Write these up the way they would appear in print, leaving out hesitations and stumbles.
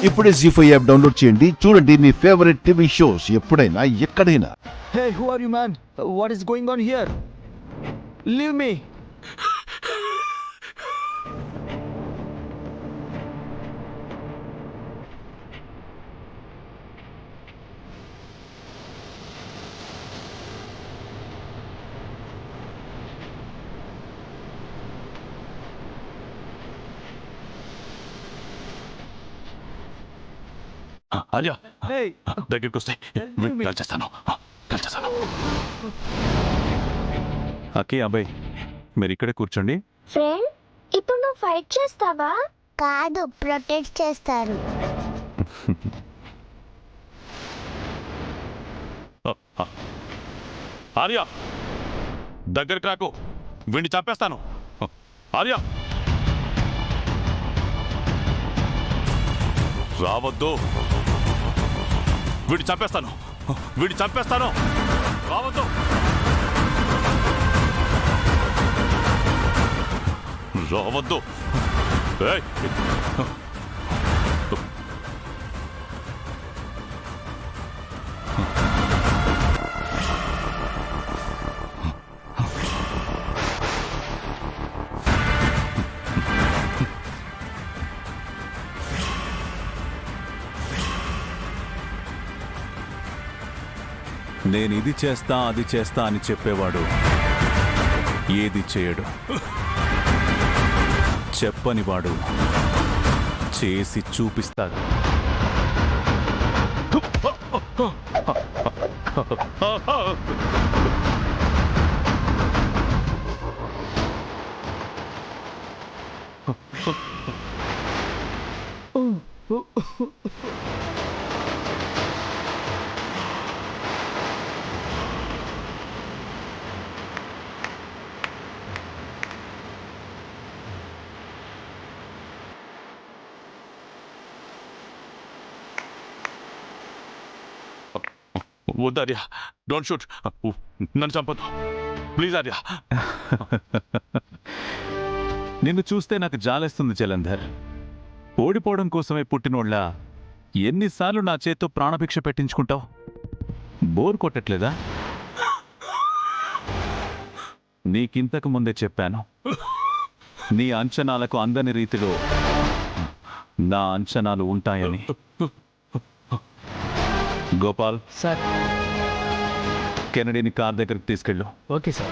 ఇప్పుడే జీ5 app download చేయండి. చూడండి మీ ఫేవరెట్ టీవీ షోస్ ఎప్పుడైనా ఎక్కడైనా. Hey, who are you, man? What is going on here? Leave me. Arya Hey. దగ్గరికి వస్తే కాల్చేస్తాను. అకే అబ్బాయి మీరు ఇక్కడే కూర్చోండి. ఫ్రెండ్, ఇప్పుడు నువ్వు ఫైట్ చేస్తావా? కాదు, ప్రొటెక్ట్ చేస్తారు. ఆర్య దగ్గరికి రాకు, వీడిని చంపేస్తాను. ఆర్య రావద్దు, వీడిని చంపేస్తాను. రావద్దు. ఏయ్! నేను ఇది చేస్తా అది చేస్తా అని చెప్పేవాడు ఏది చేయడు. చెప్పనివాడు చేసి చూపిస్తాడు. వద్దు ఆర్య, డోంట్ షూట్. నన్ను చంపొద్దు ప్లీజ్ ఆర్య. నిన్ను చూస్తే నాకు జాలేస్తుంది జలంధర్. ఓడిపోవడం కోసమే పుట్టినోళ్ళ ఎన్నిసార్లు నా చేత్తో ప్రాణభిక్ష పెట్టించుకుంటావు? బోర్ కొట్టట్లేదా? నీకింతకు ముందే చెప్పాను, నీ అంచనాలకు అందని రీతిలో నా అంచనాలు ఉంటాయని. గోపాల్, Sir. కెనడీని కార్ దగ్గరికి తీసుకెళ్ళు. Okay, sir.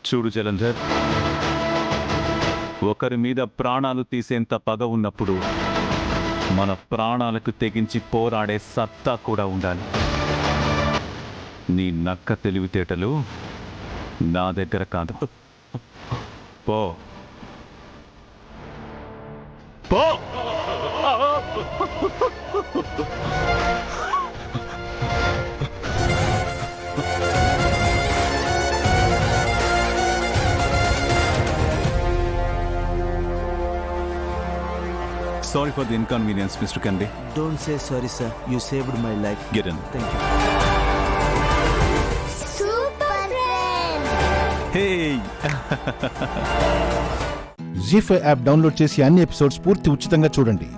చూడు జలంధర్, ఒకరి మీద ప్రాణాలు తీసేంత పగ ఉన్నప్పుడు మన ప్రాణాలకు తెగించి పోరాడే సత్తా కూడా ఉండాలి. నీ నక్క తెలివితేటలు నా దగ్గర కాదు. పో పో. Sorry for the inconvenience, Mr. Kennedy. Don't say sorry, sir. You saved my life. Get in. Thank you. Super friend. Hey! ZEE5 app download చేసి అన్ని ఎపిసోడ్స్ పూర్తి ఉచితంగా చూడండి.